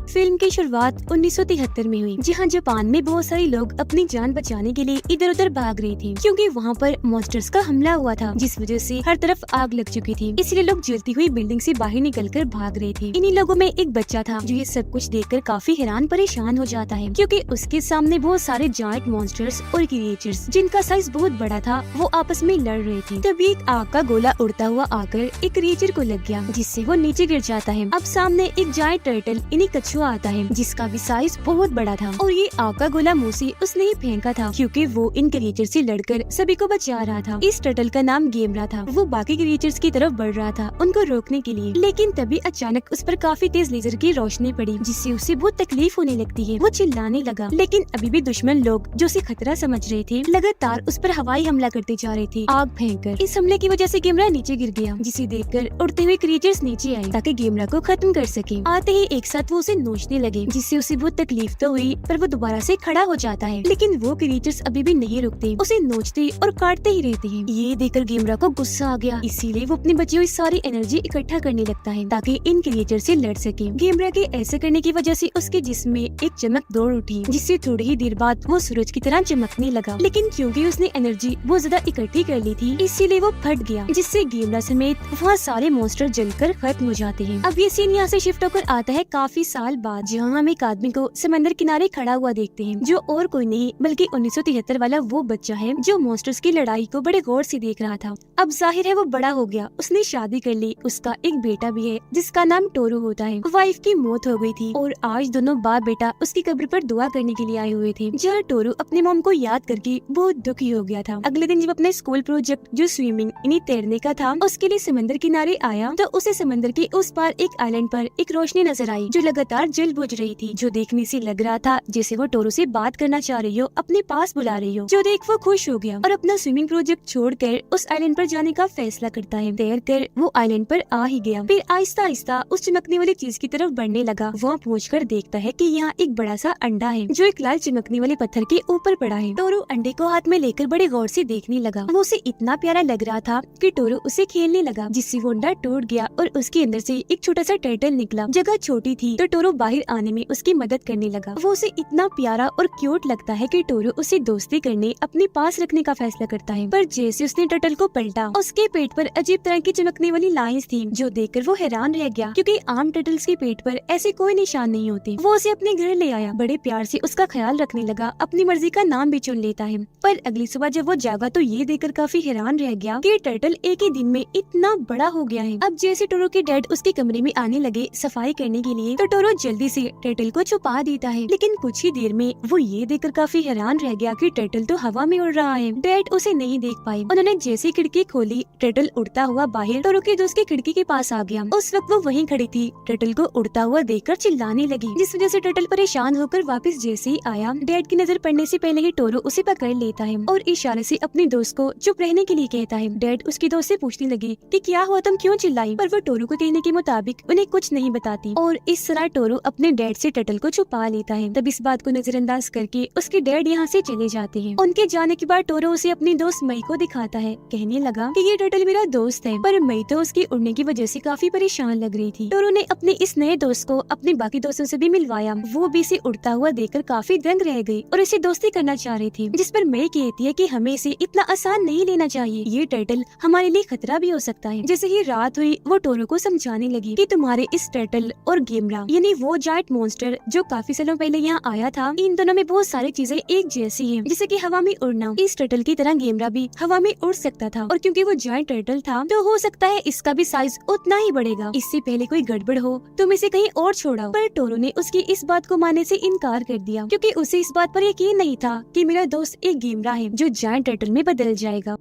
Film की शुरुआत 1973 में हुई, जहां जापान में बहुत सारे लोग अपनी जान बचाने के लिए इधर उधर भाग रहे थे, क्योंकि वहां पर मॉन्स्टर्स का हमला हुआ था, जिस वजह से हर तरफ आग लग चुकी थी। इसलिए लोग जलती हुई बिल्डिंग से बाहर निकलकर भाग रहे थे। इन्हीं लोगों में एक बच्चा था जो ये सब कुछ देखकर काफी हैरान परेशान हो जाता है, क्योंकि उसके सामने बहुत सारे जायंट मॉन्स्टर्स और क्रिएचर्स जिनका साइज बहुत बड़ा था वो आपस में लड़ रहे थे। तभी एक आग का गोला उड़ता हुआ आकर एक क्रिएचर को लग गया, जिससे वो नीचे गिर जाता है। अब सामने एक जायंट टर्टल इन्हीं कछुआ आता है, जिसका भी साइज बहुत बड़ा था, और ये आग का गोला मुंह से उसने ही फेंका था, क्योंकि वो इन क्रिएचर से लड़कर सभी को बचा रहा था। इस टर्टल का नाम गेमरा था। वो बाकी क्रिएचर्स की तरफ बढ़ रहा था उनको रोकने के लिए, लेकिन तभी अचानक उस पर काफी तेज लेजर की रोशनी पड़ी, जिससे उसे बहुत तकलीफ होने लगती है। वो चिल्लाने लगा, लेकिन अभी भी दुश्मन लोग जो उसे खतरा समझ रहे थे लगातार उस पर हवाई हमला करते जा रहे थे, आग फेंककर। इस हमले की वजह से गेमरा नीचे गिर गया, जिसे देखकर उड़ते हुए क्रिएचर्स नीचे आए ताकि गेमरा को खत्म कर सके। आते ही एक साथ वो उसे नोचने लगे, जिससे उसे बहुत तकलीफ तो हुई, पर वो दोबारा से खड़ा हो जाता है। लेकिन वो क्रिएचर्स अभी भी नहीं रुकते, उसे नोचते और काटते ही रहते हैं। ये देखकर गेमरा को गुस्सा आ गया, इसीलिए वो अपनी बची हुई सारी एनर्जी इकट्ठा करने लगता है ताकि इन क्रिएचर से लड़ सके। गेमरा के ऐसे करने की वजह से उसके जिस्म में एक चमक दौड़ उठी, जिससे थोड़ी ही देर बाद वो सूरज की तरह चमकने लगा। लेकिन क्योंकि उसने एनर्जी बहुत ज्यादा इकट्ठी कर ली थी, इसीलिए वो फट गया, जिससे गेमरा समेत वहाँ सारे मॉन्स्टर जलकर खत्म हो जाते हैं। अब ये सीन यहाँ से शिफ्ट होकर आता है काफी साल बाद, जहाँ हम एक आदमी को समंदर किनारे खड़ा हुआ देखते हैं, जो और कोई नहीं बल्कि 1973 वाला वो बच्चा है जो मॉन्स्टर्स की लड़ाई को बड़े गौर से देख रहा था। अब जाहिर है वो बड़ा हो गया, उसने शादी कर ली, उसका एक बेटा भी है जिसका नाम टोरू होता है। वाइफ की मौत हो गई थी और आज दोनों बाप बेटा उसकी कब्र पर दुआ करने के लिए आए हुए थे, जहाँ टोरू अपनी मॉम को याद करके बहुत दुखी हो गया था। अगले दिन जब अपने स्कूल प्रोजेक्ट जो स्विमिंग यानी तैरने का था उसके लिए समंदर किनारे आया, तो उसे समंदर के उस पार एक आइलैंड पर एक रोशनी नजर आई जो लगातार जल बुझ रही थी, जो देखने से लग रहा था जैसे वो टोरू से बात करना चाह रही हो, अपने पास बुला रही हो। जो देख वो खुश हो गया और अपना स्विमिंग प्रोजेक्ट छोड़कर उस आइलैंड पर जाने का फैसला करता है। तैर कर वो आइलैंड पर आ ही गया, फिर आहिस्ता आहिस्ता उस चमकने वाली चीज की तरफ बढ़ने लगा। वहाँ पहुंचकर देखता है कि यहाँ एक बड़ा सा अंडा है जो एक लाल चमकने वाले पत्थर के ऊपर पड़ा है। टोरू अंडे को हाथ में लेकर बड़े गौर से देखने लगा। वो उसे इतना प्यारा लग रहा था कि टोरू उसे खेलने लगा, जिससे वो अंडा टूट गया और उसके अंदर से एक छोटा सा टर्टल निकला। जगह छोटी थी तो टोरू बाहर आने में उसकी मदद करने लगा। वो उसे इतना प्यारा और क्यूट लगता है कि टोरू उसे दोस्ती करने अपने पास रखने का फैसला करता है। पर जैसे उसने टर्टल को पलटा, उसके पेट पर अजीब तरह की चमकने वाली लाइंस थी, जो देखकर वो हैरान रह गया, क्योंकि आम टर्टल्स के पेट पर ऐसे कोई निशान नहीं होते। वो उसे अपने घर ले आया, बड़े प्यार से उसका ख्याल रखने लगा, अपनी मर्जी का नाम भी चुन लेता है। पर अगली सुबह जब वो जागा तो ये देखकर काफी हैरान रह गया कि टर्टल एक ही दिन में इतना बड़ा हो गया है। अब जैसे टोरू के डैड उसके कमरे में आने लगे सफाई करने के लिए, तो टोरू जल्दी से टर्टल को छुपा देता है। लेकिन कुछ ही देर में वो ये देखकर काफी हैरान रह गया कि टर्टल तो हवा में उड़ रहा है। डैड उसे नहीं देख पाए। उन्होंने जैसे खिड़की खोली, टर्टल उड़ता हुआ बाहर टोरू के दोस्त की खिड़की के पास आ गया। उस वक्त वो वहीं खड़ी थी, टर्टल को उड़ता हुआ देखकर चिल्लाने लगी, जिस वजह से टर्टल परेशान होकर वापस जैसे ही आया, डैड की नजर पड़ने से पहले ही टोरू उसे पकड़ लेता है और इशारे से अपने दोस्त को चुप रहने के लिए कहता है। डैड उसकी दोस्त से पूछने लगी कि क्या हुआ, तुम क्यों चिल्लाई, पर वो टोरू को कहने के मुताबिक उन्हें कुछ नहीं बताती, और इस तरह टोरू अपने डैड से टर्टल को छुपा लेता है। तब इस बात को नजरअंदाज करके उसके डैड यहाँ से चले जाते हैं। उनके जाने के बाद टोरू उसे अपनी दोस्त मई को दिखाता है, कहने लगा कि ये टर्टल मेरा दोस्त है। पर मई तो उसकी उड़ने की वजह से काफी परेशान लग रही थी। टोरू ने अपने इस नए दोस्त को अपने बाकी दोस्तों से भी मिलवाया। वो भी इसे उड़ता हुआ देखकर काफी दंग रह गई और इसे दोस्ती करना चाह रही थी, जिस पर मई कहती है कि हमें इसे इतना आसान नहीं लेना चाहिए, ये टर्टल हमारे लिए खतरा भी हो सकता है। जैसे ही रात हुई वो टोरू को समझाने लगी कि तुम्हारे इस टर्टल और गेमरा यानी वो जायंट मॉन्स्टर जो काफी सालों पहले यहाँ आया था, इन दोनों में बहुत सारी चीजें एक जैसी हैं, जैसे कि हवा में उड़ना। इस टर्टल की तरह गेमरा भी हवा में उड़ सकता था, और क्योंकि वो जायंट टर्टल था तो हो सकता है इसका भी साइज उतना ही बढ़ेगा। इससे पहले कोई गड़बड़ हो तुम इसे कहीं और छोड़ाओ। पर टोरू ने उसकी इस बात को मानने से इनकार कर दिया, क्योंकि उसे इस बात पर यकीन नहीं था कि मेरा दोस्त एक गेमरा है जो जायंट टर्टल में बदल जाएगा।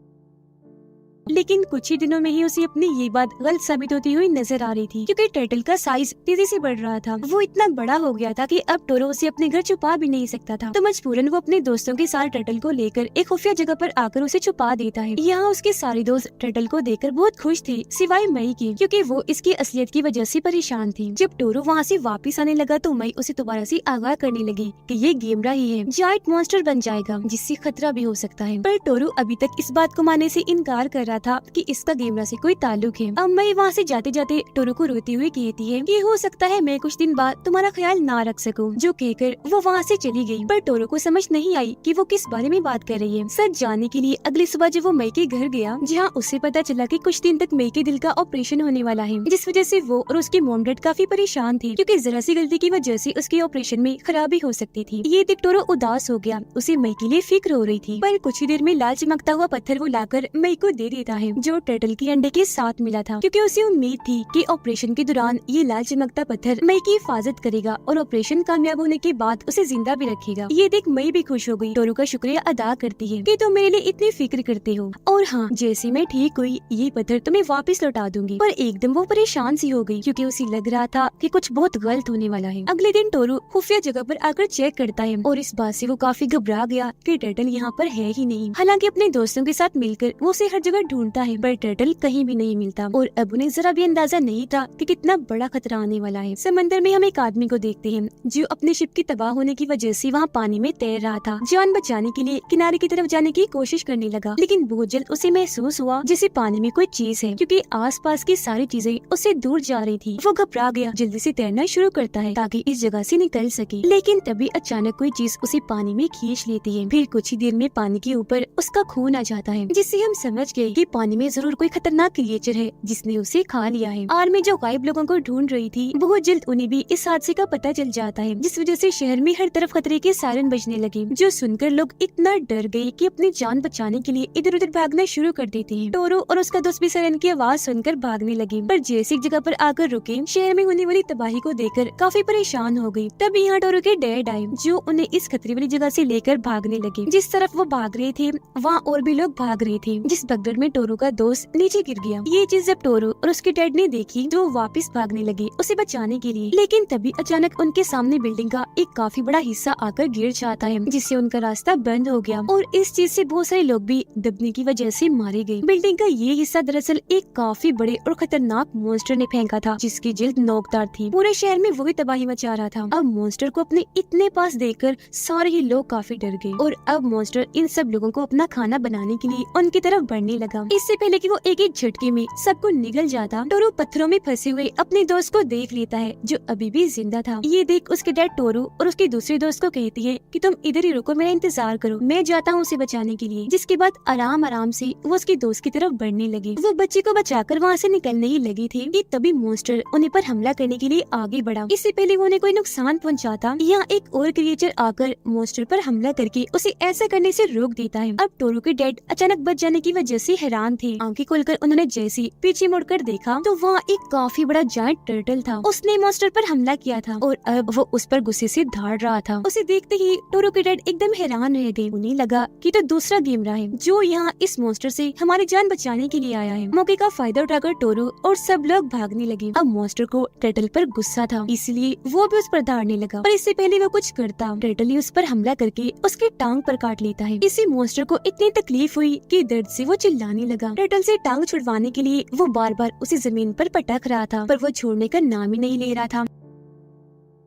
लेकिन कुछ ही दिनों में ही उसे अपनी ये बात गलत साबित होती हुई नजर आ रही थी, क्योंकि टर्टल का साइज तेजी से बढ़ रहा था। वो इतना बड़ा हो गया था कि अब टोरू उसे अपने घर छुपा भी नहीं सकता था, तो मजबूरन वो अपने दोस्तों के साथ टर्टल को लेकर एक खुफिया जगह पर आकर उसे छुपा देता है। यहाँ उसके सारे दोस्त टर्टल को देखकर बहुत खुश थे, सिवाय मई की, क्योंकि वो इसकी असलियत की वजह से परेशान थी। जब टोरू वहाँ से वापिस आने लगा तो मई उसे दोबारा से आगाह करने लगी कि ये गेमरा ही है, जायंट मॉन्स्टर बन जाएगा जिससे खतरा भी हो सकता है। पर टोरू अभी तक इस बात को मानने से इनकार कर रहा रहा था कि इसका गेमरा से कोई ताल्लुक है। अब मई वहाँ से जाते जाते टोरू को रोती हुई कहती है कि हो सकता है मैं कुछ दिन बाद तुम्हारा ख्याल ना रख सकूं, जो कहकर वो वहाँ से चली गई। पर टोरू को समझ नहीं आई कि वो किस बारे में बात कर रही है। सच जानने के लिए अगली सुबह जब वो मई के घर गया, जहाँ उसे पता चला कि कुछ दिन तक मई के दिल का ऑपरेशन होने वाला है, जिस वजह से वो और उसकी मॉम डैड काफी परेशान थे, क्योंकि जरा सी गलती की वजह से उसके ऑपरेशन में खराबी हो सकती थी। ये देख टोरू उदास हो गया, उसे मई के लिए फिक्र हो रही थी। पर कुछ ही देर में लाल चमकता हुआ पत्थर वो लाकर मई को दे देता है, जो टर्टल के अंडे के साथ मिला था, क्योंकि उसे उम्मीद थी कि ऑपरेशन के दौरान ये लाल चमकता पत्थर मई की हिफाजत करेगा और ऑपरेशन कामयाब होने के बाद उसे जिंदा भी रखेगा। ये देख मई भी खुश हो गई, टोरू का शुक्रिया अदा करती है कि तुम मेरे लिए इतनी फिक्र करते हो, और हाँ, जैसे मैं ठीक हुई ये पत्थर तुम्हें वापस लौटा दूंगी। पर एकदम वो परेशान सी हो गई, क्योंकि उसे लग रहा था कि कुछ बहुत गलत होने वाला है। अगले दिन टोरू खुफिया जगह पर आकर चेक करता है, और इस बात से वो काफी घबरा गया कि टर्टल यहाँ पर है ही नहीं। हालांकि अपने दोस्तों के साथ मिलकर वो उसे हर जगह ढूंढता है, पर टर्टल कहीं भी नहीं मिलता, और अब उन्हें जरा भी अंदाजा नहीं था कि कितना बड़ा खतरा आने वाला है। समंदर में हम एक आदमी को देखते हैं जो अपने शिप की तबाह होने की वजह से वहाँ पानी में तैर रहा था। जान बचाने के लिए किनारे की तरफ जाने की कोशिश करने लगा, लेकिन बहुत जल्द उसे महसूस हुआ जैसे पानी में कोई चीज है, क्योंकि आसपास की सारी चीजें उससे दूर जा रही थी। वो घबरा गया, जल्दी से तैरना शुरू करता है ताकि इस जगह से निकल सके, लेकिन तभी अचानक कोई चीज उसे पानी में खींच लेती है। फिर कुछ ही देर में पानी के ऊपर उसका खून आ जाता है, जिससे हम समझ गए कि पानी में जरूर कोई खतरनाक क्रिएचर है जिसने उसे खा लिया है। आर्मी जो गायब लोगों को ढूंढ रही थी, बहुत जल्द उन्हें भी इस हादसे का पता चल जाता है, जिस वजह से शहर में हर तरफ खतरे के सायरन बजने लगे, जो सुनकर लोग इतना डर गए कि अपनी जान बचाने के लिए इधर उधर भागना शुरू कर देते हैं। टोरू और उसका दोस्त भी सायरन की आवाज सुनकर भागने लगे, पर जैसे एक जगह पर आकर रुके, शहर में होने वाली तबाही को देखकर काफी परेशान हो गई। तब यहाँ टोरू के डैड आए, जो उन्हें इस खतरे वाली जगह से लेकर भागने लगे। जिस तरफ वो भाग रहे थे वहाँ और भी लोग भाग रहे थे, जिस भगदड़ में टोरू का दोस्त नीचे गिर गया। ये चीज जब टोरू और उसके डैड ने देखी, तो वो वापस भागने लगे उसे बचाने के लिए, लेकिन तभी अचानक उनके सामने बिल्डिंग का एक काफी बड़ा हिस्सा आकर गिर जाता है, जिससे उनका रास्ता बंद हो गया, और इस चीज से बहुत सारे लोग भी दबने की वजह से मारे गए। बिल्डिंग का ये हिस्सा दरअसल एक काफी बड़े और खतरनाक मॉन्स्टर ने फेंका था, जिसकी जिल्द नोकदार थी। पूरे शहर में वही तबाही मचा रहा था। अब मॉन्स्टर को अपने इतने पास देखकर सारे ही लोग काफी डर गए, और अब मॉन्स्टर इन सब लोगों को अपना खाना बनाने के लिए उनकी तरफ बढ़ने लगा। इससे पहले कि वो एक एक झटके में सबको निगल जाता, टोरू पत्थरों में फंसे हुए अपने दोस्त को देख लेता है, जो अभी भी जिंदा था। ये देख उसके डैड टोरू और उसके दूसरे दोस्त को कहती है कि तुम इधर ही रुको, मेरा इंतजार करो, मैं जाता हूँ उसे बचाने के लिए। जिसके बाद आराम आराम से वो उसके दोस्त की तरफ बढ़ने लगी। वो बच्चे को बचाकर वहाँ से निकलने ही लगी थी कि तभी मॉन्स्टर उन्हें पर हमला करने के लिए आगे बढ़ा। इससे पहले वो उन्हें कोई नुकसान पहुँचाता, यहाँ एक और क्रिएचर आकर मॉन्स्टर पर हमला करके उसे ऐसा करने से रोक देता है। अब टोरू के डैड अचानक बच जाने की वजह से हैरान थे। आंखें खोलकर उन्होंने जैसे पीछे मुड़कर देखा, तो वहाँ एक काफी बड़ा जायंट टर्टल था। उसने मॉन्स्टर पर हमला किया था, और अब वो उस पर गुस्से से धाड़ रहा था। उसे देखते ही टोरू के डैड एकदम हैरान रह गए। उन्हें लगा कि तो दूसरा गेमरा है जो यहाँ इस मॉन्स्टर से हमारी जान बचाने के लिए आया है। मौके का फायदा उठाकर टोरू और सब लोग भागने लगे। अब मॉन्स्टर को टर्टल पर गुस्सा था, इसलिए वो भी उस पर धाड़ने लगा, पर इससे पहले वो कुछ करता, टर्टल ही उस पर हमला करके उसकी टांग पर काट लेता है। इसी मॉन्स्टर को इतनी तकलीफ हुई कि दर्द से वो चिल्लाने लगा। टर्टल से टांग छुड़वाने के लिए वो बार बार उसे जमीन पर पटक रहा था, पर वो छोड़ने का नाम ही नहीं ले रहा था।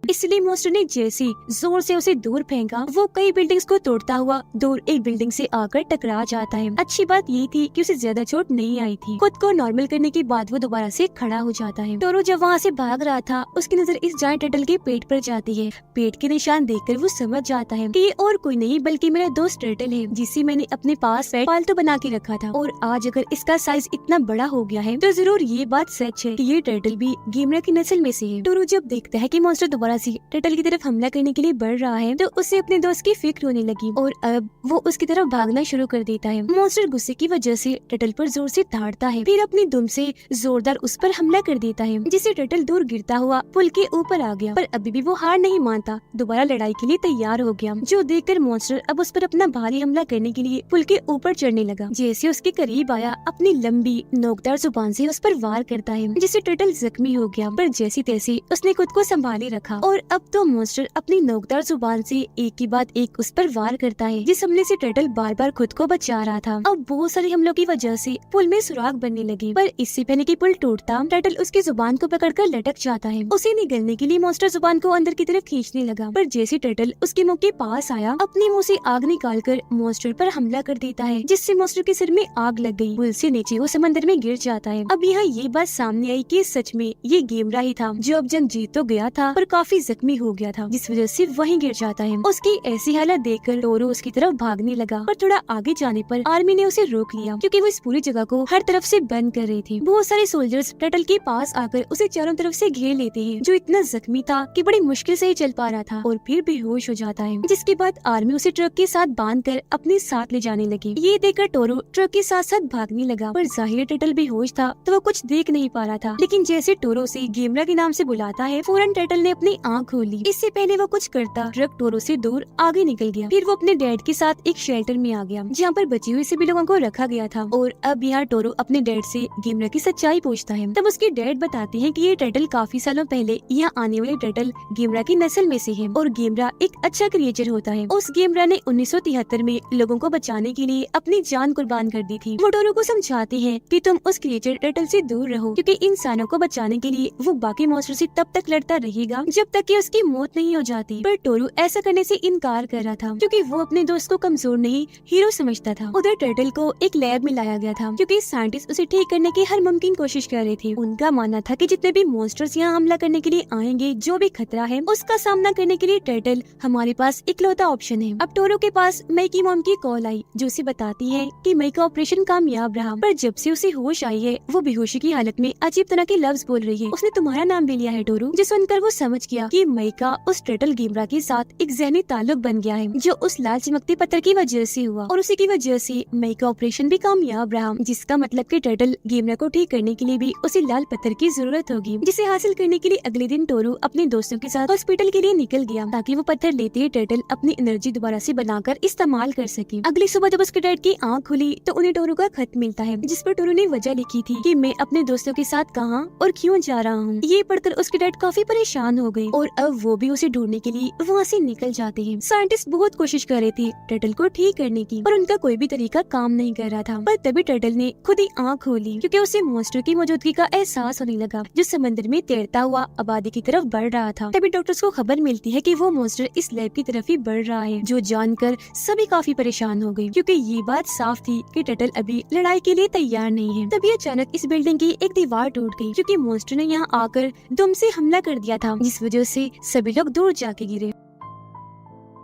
इसलिए मॉन्स्टर ने जैसे जोर से उसे दूर फेंका, वो कई बिल्डिंग्स को तोड़ता हुआ दूर एक बिल्डिंग से आकर टकरा जाता है। अच्छी बात ये थी कि उसे ज्यादा चोट नहीं आई थी। खुद को नॉर्मल करने के बाद वो दोबारा से खड़ा हो जाता है। टोरू जब वहाँ से भाग रहा था, उसकी नजर इस जायंट टर्टल के पेट पर जाती है। पेट के निशान देखकर वो समझ जाता है कि ये और कोई नहीं बल्कि मेरा दोस्त टर्टल है, जिसे मैंने अपने पास पेट पालतू बना के रखा था, और आज अगर इसका साइज इतना बड़ा हो गया है तो जरूर ये बात सच है कि ये टर्टल भी गेमरा की नस्ल में से है। टोरू जब देखता है कि मॉन्स्टर दोबारा से टर्टल की तरफ हमला करने के लिए बढ़ रहा है, तो उसे अपने दोस्त की फिक्र होने लगी, और अब वो उसकी तरफ भागना शुरू कर देता है। मॉन्स्टर गुस्से की वजह से टर्टल पर जोर से धाड़ता है, फिर अपनी दुम से जोरदार उस पर हमला कर देता है, जिससे टर्टल दूर गिरता हुआ पुल के ऊपर आ गया। पर अभी भी वो हार नहीं मानता, दोबारा लड़ाई के लिए तैयार हो गया, जो देखकर मॉन्स्टर अब उस पर अपना भारी हमला करने के लिए पुल के ऊपर चढ़ने लगा। जैसे उसके करीब आया, अपनी लंबी नोकदार जुबान से उस पर वार करता है, जिससे टर्टल जख्मी हो गया, पर जैसी तैसी उसने खुद को संभाले रखा। और अब तो मॉन्स्टर अपनी नोकदार जुबान से एक के बाद एक उस पर वार करता है, जिस हमले से टर्टल बार बार खुद को बचा रहा था। अब बहुत सारे हमलों की वजह से पुल में सुराग बनने लगे, पर इससे पहले कि पुल टूटता टर्टल उसकी जुबान को पकड़कर लटक जाता है। उसे निगलने के लिए मॉन्स्टर जुबान को अंदर की तरफ खींचने लगा, पर जैसे टर्टल उसके मुंह के पास आया, अपने मुंह से आग निकालकर मॉन्स्टर पर हमला कर देता है, जिससे मॉन्स्टर के सिर में आग लग गई। पुल से नीचे वो समंदर में गिर जाता है। अब यहाँ ये बात सामने आई कि सच में ये गेमरा ही था, जो अब जंग जीत तो गया था पर काफी जख्मी हो गया था, जिस वजह से वहीं गिर जाता है। उसकी ऐसी हालत देखकर टोरो उसकी तरफ भागने लगा, पर थोड़ा आगे जाने पर आर्मी ने उसे रोक लिया, क्योंकि वो इस पूरी जगह को हर तरफ से बंद कर रही थी। बहुत सारे सोल्जर्स टर्टल के पास आकर उसे चारों तरफ से घेर लेते हैं, जो इतना जख्मी था कि बड़ी मुश्किल से ही चल पा रहा था और फिर बेहोश हो जाता है। जिसके बाद आर्मी उसे ट्रक के साथ बांधकर अपने साथ ले जाने लगी। ये देखकर टोरो ट्रक के साथ साथ भागने लगा, पर जाहिर टर्टल बेहोश था तो वो कुछ देख नहीं पा रहा था। लेकिन जैसे टोरो से गेमरा के नाम से बुलाता है, फौरन टर्टल ने अपनी आँख खोली। इससे पहले वो कुछ करता, ट्रक टोरो से दूर आगे निकल गया। फिर वो अपने डैड के साथ एक शेल्टर में आ गया, जहाँ पर बचे हुए सभी लोगों को रखा गया था। और अब यहाँ टोरो अपने डैड से गेमरा की सच्चाई पूछता है। तब उसके डैड बताते हैं कि ये टर्टल काफी सालों पहले यहाँ आने वाले टर्टल गेमरा की नस्ल में से है, और गेमरा एक अच्छा क्रिएचर होता है। उस गेमरा ने 1973 में लोगों को बचाने के लिए अपनी जान कुर्बान कर दी थी। वो टोरो को समझाते हैं कि तुम उस क्रिएचर टर्टल से दूर रहो, क्योंकि इंसानों को बचाने के लिए वो बाकी मॉन्स्टर से तब तक लड़ता रहेगा जब तक कि उसकी मौत नहीं हो जाती। पर टोरो ऐसा करने से इनकार कर रहा था, क्योंकि वो अपने दोस्त को कमजोर नहीं हीरो समझता था। उधर टर्टल को एक लैब में लाया गया था, क्योंकि साइंटिस्ट उसे ठीक करने की हर मुमकिन कोशिश कर रहे थे। उनका मानना था कि जितने भी मॉन्स्टर्स यहाँ हमला करने के लिए आएंगे, जो भी खतरा है उसका सामना करने के लिए टर्टल हमारे पास इकलौता ऑप्शन है। अब टोरो के पास मई की मॉम की कॉल आई, जो उसे बताती है कि मई का ऑपरेशन कामयाब रहा, पर जब से उसे होश आई है वो बेहोशी की हालत में अजीब तरह के लफ्ज बोल रही है। उसने तुम्हारा नाम ले लिया है टोरो। जो सुनकर वो समझ गया कि मई का उस टर्टल गेमरा के साथ एक ज़हनी ताल्लुक बन गया है, जो उस लाल चमकते पत्थर की वजह से हुआ, और उसी की वजह से मई का ऑपरेशन भी कामयाब रहा, जिसका मतलब कि टर्टल गेमरा को ठीक करने के लिए भी उसे लाल पत्थर की जरूरत होगी, जिसे हासिल करने के लिए अगले दिन टोरो अपने दोस्तों के साथ हॉस्पिटल के लिए निकल गया, ताकि वो पत्थर लेते ही टर्टल अपनी एनर्जी दोबारा से बनाकर इस्तेमाल कर सके। अगली सुबह जब उसके डैड की आँख खुली तो उन्हें टोरो का खत मिलता है, जिस पर टोरो ने वजह लिखी थी कि मैं अपने दोस्तों के साथ कहाँ और क्यों जा रहा हूँ। ये पढ़कर उसके डैड काफी परेशान हो गए, और अब वो भी उसे ढूंढने के लिए वहाँ से निकल जाते हैं। साइंटिस्ट बहुत कोशिश कर रहे थे टर्टल को ठीक करने की, पर उनका कोई भी तरीका काम नहीं कर रहा था। पर तभी टर्टल ने खुद ही आँख खोली, क्योंकि उसे मॉन्स्टर की मौजूदगी का एहसास होने लगा, जो समंदर में तैरता हुआ आबादी की तरफ बढ़ रहा था। तभी डॉक्टर्स को खबर मिलती है कि वो मॉन्स्टर इस लैब की तरफ ही बढ़ रहा है, जो जानकर सभी काफी परेशान हो गए, क्योंकि ये बात साफ थी कि टर्टल अभी लड़ाई के लिए तैयार नहीं है। तभी अचानक इस बिल्डिंग की एक दीवार टूट गई, क्योंकि मॉन्स्टर ने यहाँ आकर दुम से हमला कर दिया था, जिस वजह से सभी लोग दूर जाके गिरे।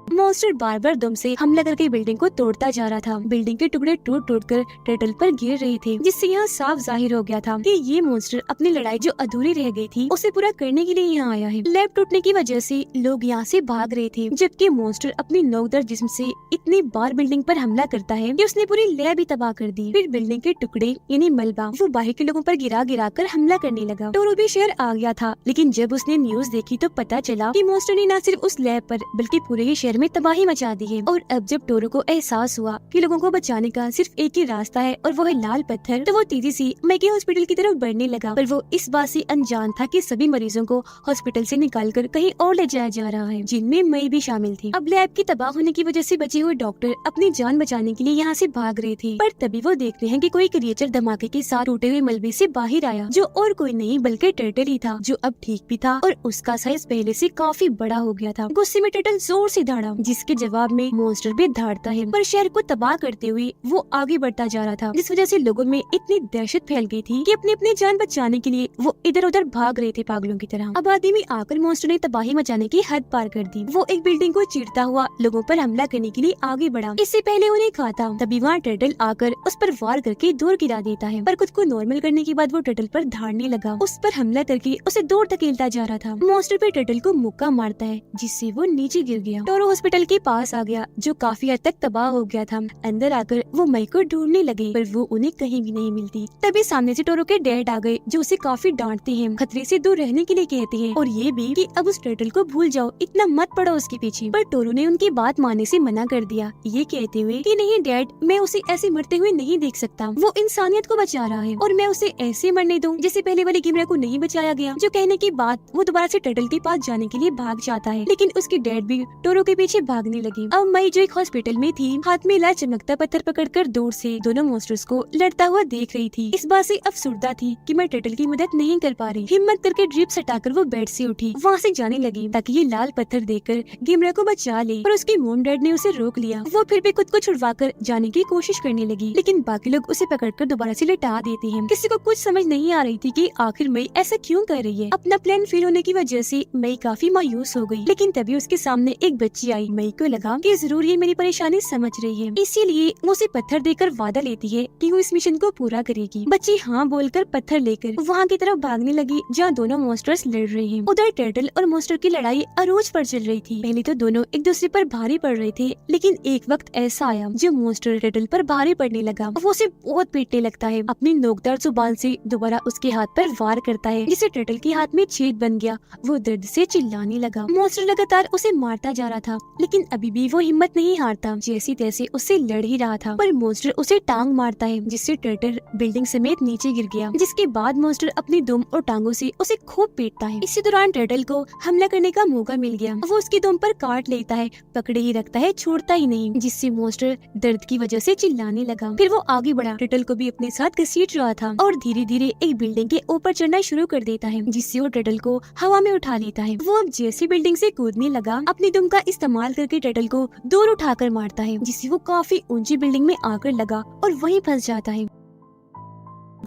मॉन्स्टर बार बार दम से हमला करके बिल्डिंग को तोड़ता जा रहा था। बिल्डिंग के टुकड़े टूट टूट कर टर्टल पर गिर रहे थे, जिससे यहाँ साफ जाहिर हो गया था कि ये मॉन्स्टर अपनी लड़ाई जो अधूरी रह गई थी उसे पूरा करने के लिए यहाँ आया है। लैब टूटने की वजह से लोग यहाँ से भाग रहे थे, जबकि मॉन्स्टर अपनी नौकदार जिस्म से इतनी बार बिल्डिंग पर हमला करता है कि उसने पूरी लैब ही तबाह कर दी। फिर बिल्डिंग के टुकड़े यानी मलबा वो बाहर के लोगों पर गिरा गिरा कर हमला करने लगा। टोरो भी शहर आ गया था, लेकिन जब उसने न्यूज देखी तो पता चला कि मॉन्स्टर ने न सिर्फ उस लैब पर बल्कि पूरे ही शहर में तबाही मचा दी है। और अब जब टोरो को एहसास हुआ कि लोगों को बचाने का सिर्फ एक ही रास्ता है और वो है लाल पत्थर, तो वो तेजी से मई के हॉस्पिटल की तरफ बढ़ने लगा। पर वो इस बात से अनजान था कि सभी मरीजों को हॉस्पिटल से निकालकर कहीं और ले जाया जा रहा है, जिनमें मई भी शामिल थी। अब लैब की तबाह होने की वजह से बचे हुए डॉक्टर अपनी जान बचाने के लिए यहाँ से भाग रहे थे, पर तभी वो देखते हैं कि कोई क्रिएचर धमाके के साथ टूटे हुए मलबे से बाहर आया, जो और कोई नहीं बल्कि टर्टल ही था, जो अब ठीक भी था और उसका साइज पहले से काफी बड़ा हो गया था। गुस्से में टर्टल जोर से दौड़ा, जिसके जवाब में मॉन्स्टर भी दौड़ता है, पर शहर को तबाह करते हुए वो आगे बढ़ता जा रहा था, जिस वजह से लोगों में इतनी दहशत फैल गई थी कि अपनी अपनी जान बचाने के लिए वो इधर उधर भाग रहे थे पागलों की तरह। आबादी में आकर मॉन्स्टर ने तबाही मचाने की हद पार कर दी। वो एक बिल्डिंग को चीरता हुआ लोगों पर हमला करने के लिए आगे बढ़ा। इससे पहले उन्हें कहा था, तभी वहाँ टर्टल आकर उस पर वार करके दूर गिरा देता है, पर खुद को नॉर्मल करने के बाद वो टर्टल पर धाड़ने लगा, उस पर हमला करके उसे दूर धकेलता जा रहा था। मॉन्स्टर पे टर्टल को मुक्का मारता है, जिससे वो नीचे गिर गया। टोरो हॉस्पिटल के पास आ गया जो काफी हद तक तबाह हो गया था। अंदर आकर वो मई को ढूंढने लगे पर वो उन्हें कहीं भी नहीं मिलती। तभी सामने से टोरो के डैड आ गए जो उसे काफी डांटते हैं, खतरे से दूर रहने के लिए कहते हैं और ये भी कि अब उस टर्टल को भूल जाओ, इतना मत पड़ो उसके पीछे। पर टोरो ने उनकी बात मानने से मना कर दिया, ये कहते हुए कि नहीं डैड, मैं उसे ऐसे मरते हुए नहीं देख सकता। वो इंसानियत को बचा रहा है और मैं उसे ऐसे मरने दूं जैसे पहले वाली गिमरा को नहीं बचाया गया। जो कहने की बात वो दोबारा से टर्टल के पास जाने के लिए भाग जाता है, लेकिन उसकी डैड भी टोरो के पीछे भागने लगी। अब मई जो एक हॉस्पिटल में थी, हाथ में लाल चमकता पत्थर पकड़कर दूर से दोनों मॉन्स्टर्स को लड़ता हुआ देख रही थी। इस बात से अफसुर्दा थी कि मैं टर्टल की मदद नहीं कर पा रही। हिम्मत करके ड्रिप सटाकर वो बेड से उठी, वहाँ से जाने लगी ताकि ये लाल पत्थर देकर गिमरा को बचा ले। पर उसके मॉम डैड ने उसे रोक लिया। वो फिर भी खुद को छुड़वाकर जाने की कोशिश करने लगी, लेकिन बाकी लोग उसे पकड़कर दोबारा से लटा देते हैं। किसी को कुछ समझ नहीं आ रही थी कि आखिर मई ऐसा क्यों कर रही है। अपना प्लान फेल होने की वजह से मई काफी मायूस हो गई, लेकिन तभी उसके सामने एक बच्ची आई। मई को लगा कि जरूर ये मेरी परेशानी समझ रही है, इसीलिए वो उसे पत्थर देकर वादा लेती है कि वो इस मिशन को पूरा करेगी। बच्ची हाँ बोलकर पत्थर लेकर वहाँ की तरफ भागने लगी जहाँ दोनों मॉन्स्टर्स लड़ रहे हैं। उधर टर्टल और मॉन्स्टर की लड़ाई अरोज पर चल रही थी। पहले तो दोनों एक दूसरे पर भारी पड़ रहे थे, लेकिन एक वक्त ऐसा आया जो मॉन्स्टर टर्टल पर भारी पड़ने लगा। वो उसे बहुत पीटने लगता है, अपनी नोकदार जुबान से दोबारा उसके हाथ पर वार करता है, जिससे टर्टल के हाथ में छेद बन गया। वो दर्द से चिल्लाने लगा। मॉन्स्टर लगातार उसे मारता जा रहा था, लेकिन अभी भी वो हिम्मत नहीं हारता, जैसी तैसे उससे लड़ ही रहा था। पर मॉन्स्टर उसे टांग मारता है, जिससे टर्टल बिल्डिंग समेत नीचे गिर गया। जिसके बाद मॉन्स्टर अपनी दुम और टांगों से उसे खूब पीटता है। इसी दौरान टर्टल को हमला करने का मौका मिल गया। वो उसकी दुम पर काट लेता है, पकड़े ही रखता है, छोड़ता ही नहीं, जिससे मॉन्स्टर दर्द की वजह से चिल्लाने लगा। फिर वो आगे बढ़ा, टर्टल को भी अपने साथ घसीट रहा था और धीरे धीरे एक बिल्डिंग के ऊपर चढ़ना शुरू कर देता है, जिससे वो टर्टल को हवा में उठा लेता है। वो अब जैसे बिल्डिंग से कूदने लगा, अपनी दुम का इस्तेमाल करके टर्टल को दूर उठाकर मारता है, जिससे वो काफी ऊंची बिल्डिंग में आकर लगा और वहीं फंस जाता है।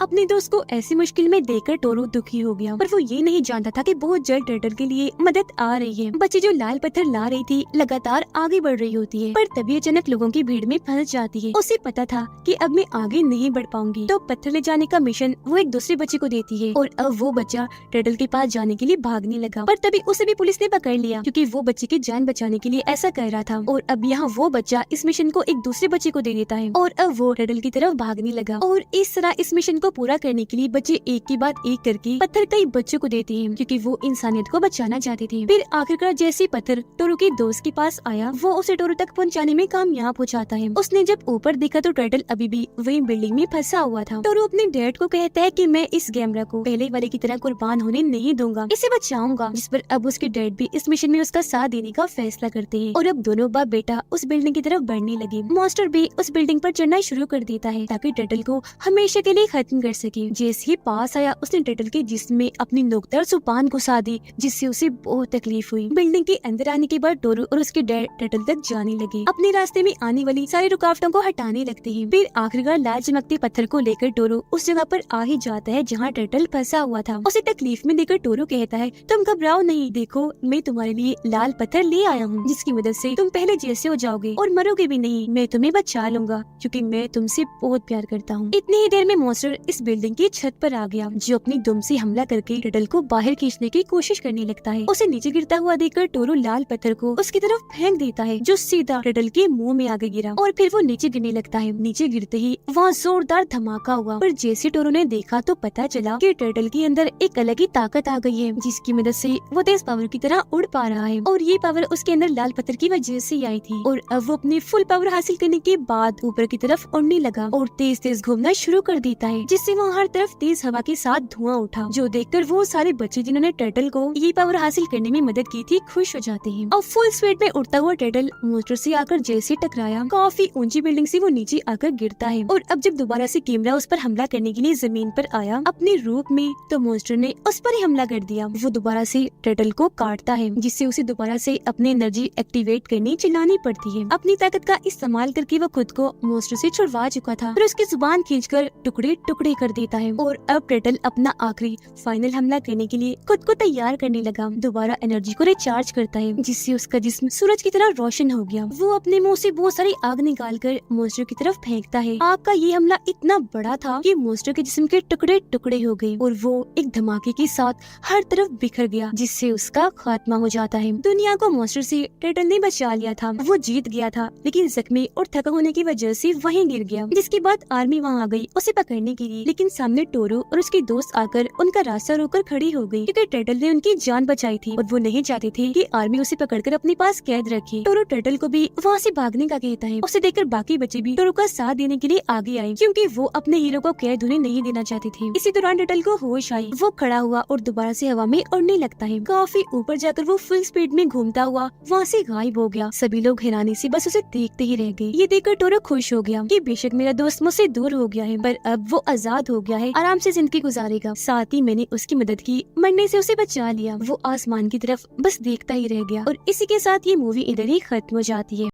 अपने दोस्त को ऐसी मुश्किल में देखकर टोरो दुखी हो गया, पर वो ये नहीं जानता था कि बहुत जल्द टर्टल के लिए मदद आ रही है। बच्ची जो लाल पत्थर ला रही थी लगातार आगे बढ़ रही होती है, पर तभी अचानक लोगों की भीड़ में फंस जाती है। उसे पता था कि अब मैं आगे नहीं बढ़ पाऊंगी, तो पत्थर ले जाने का मिशन वो एक दूसरे बच्चे को देती है और अब वो बच्चा टर्टल के पास जाने के लिए भागने लगा। पर तभी उसे भी पुलिस ने पकड़ लिया, क्योंकि वो बच्चे की जान बचाने के लिए ऐसा कर रहा था। और अब यहाँ वो बच्चा इस मिशन को एक दूसरे बच्चे को दे देता है और अब वो टर्टल की तरफ भागने लगा। और इस तरह इस मिशन को पूरा करने के लिए बच्चे एक के बाद एक करके पत्थर कई बच्चों को देते हैं, क्योंकि वो इंसानियत को बचाना चाहते थे। फिर आखिरकार जैसे पत्थर टोरो के दोस्त के पास आया, वो उसे टोरो तक पहुंचाने में कामयाब हो जाता है। उसने जब ऊपर देखा तो टर्टल अभी भी वही बिल्डिंग में फंसा हुआ था। टोरो अपने डैड को कहता है कि मैं इस गैमरा को पहले वाले की तरह कुर्बान होने नहीं दूंगा, इसे बचाऊंगा। जिस पर अब उसके डैड भी इस मिशन में उसका साथ देने का फैसला करते हैं और अब दोनों बाप बेटा उस बिल्डिंग की तरफ बढ़ने लगे। मॉन्स्टर भी उस बिल्डिंग पर चढ़ना शुरू कर देता है ताकि टर्टल को हमेशा के लिए खत्म कर सके। जैसे ही पास आया, उसने टर्टल के जिस्म में अपनी नोकदार जुबान घुसा दी, जिससे उसे बहुत तकलीफ हुई। बिल्डिंग के अंदर आने के बाद टोरो और उसके डैड टर्टल तक जाने लगे, अपने रास्ते में आने वाली सारी रुकावटों को हटाने लगते हैं। फिर आखिरकार लाल चमकते पत्थर को लेकर टोरो उस जगह पर आ ही जाता है जहाँ टर्टल फंसा हुआ था। उसे तकलीफ में देखकर टोरो कहता है, तुम घबराओ नहीं, देखो मैं तुम्हारे लिए लाल पत्थर ले आया हूँ, जिसकी मदद से तुम पहले जैसे हो जाओगे और मरोगे भी नहीं। मैं तुम्हें बचा लूंगा क्योंकि मैं तुमसे बहुत प्यार करता हूँ। इतनी ही देर में मॉन्स्टर इस बिल्डिंग की छत पर आ गया, जो अपनी दुम से हमला करके टर्टल को बाहर खींचने की कोशिश करने लगता है। उसे नीचे गिरता हुआ देखकर टोरो लाल पत्थर को उसकी तरफ फेंक देता है, जो सीधा टर्टल के मुंह में आगे गिरा और फिर वो नीचे गिरने लगता है। नीचे गिरते ही वहाँ जोरदार धमाका हुआ, पर जैसे टोरो ने देखा तो पता चला कि टर्टल के अंदर एक अलग ही ताकत आ गई है, जिसकी मदद से वो तेज पावर की तरह उड़ पा रहा है। और ये पावर उसके अंदर लाल पत्थर की वजह से आई थी। और अब वो अपनी फुल पावर हासिल करने के बाद ऊपर की तरफ उड़ने लगा और तेज तेज घूमना शुरू कर देता है, जिससे वहाँ हर तरफ तेज हवा के साथ धुआं उठा, जो देखकर वो सारे बच्चे जिन्होंने टर्टल को ये पावर हासिल करने में मदद की थी खुश हो जाते हैं। और फुल स्पीड में उड़ता हुआ टर्टल मॉन्स्टर से आकर जैसे टकराया, काफी ऊंची बिल्डिंग से वो नीचे आकर गिरता है। और अब जब दोबारा से कैमरा उस पर हमला करने के लिए जमीन पर आया अपने रूप में, तो मॉन्स्टर ने उस पर ही हमला कर दिया। वो दोबारा से टर्टल को काटता है, जिससे उसे दोबारा से अपनी एनर्जी एक्टिवेट करनी चिल्लानी पड़ती है। अपनी ताकत का इस्तेमाल करके वो खुद को मॉन्स्टर से छुड़वा चुका था, फिर उसकी जुबान खींचकर टुकड़े टुकड़े टुकड़े कर देता है और अब टर्टल अपना आखिरी फाइनल हमला करने के लिए खुद को तैयार करने लगा। दोबारा एनर्जी को रिचार्ज करता है जिससे उसका जिस्म सूरज की तरह रोशन हो गया। वो अपने मुंह से बहुत सारी आग निकालकर मॉन्स्टर की तरफ फेंकता है। आग का ये हमला इतना बड़ा था कि मॉन्स्टर के जिस्म के टुकड़े टुकड़े हो गए और वो एक धमाके के साथ हर तरफ बिखर गया, जिससे उसका खात्मा हो जाता है। दुनिया को मॉन्स्टर से टर्टल ने बचा लिया था। वो जीत गया था, लेकिन जख्मी और थका होने की वजह से वहीं गिर गया। जिसके बाद आर्मी वहाँ आ गई उसे पकड़ने के लिए, लेकिन सामने टोरो और उसके दोस्त आकर उनका रास्ता रोककर खड़ी हो गई क्योंकि टर्टल ने उनकी जान बचाई थी और वो नहीं चाहते थे कि आर्मी उसे पकड़कर अपने पास कैद रखे। टोरो टर्टल को भी वहाँ से भागने का कहता है। उसे देखकर बाकी बच्चे भी टोरो का साथ देने के लिए आगे आए क्योंकि वो अपने हीरो को कैद होने नहीं देना चाहते थे। इसी दौरान टर्टल को होश आई। वो खड़ा हुआ और दोबारा से हवा में उड़ने लगता है। काफी ऊपर जाकर वो फुल स्पीड में घूमता हुआ वहाँ से गायब हो गया। सभी लोग हैरानी से बस उसे देखते ही रह गए। ये देखकर टोरो खुश हो गया कि बेशक मेरा दोस्त मुझसे दूर हो गया है, पर अब वो आजाद हो गया है, आराम से जिंदगी गुजारेगा। साथ ही मैंने उसकी मदद की, मरने से उसे बचा लिया। वो आसमान की तरफ बस देखता ही रह गया। और इसी के साथ ये मूवी इधर ही खत्म हो जाती है।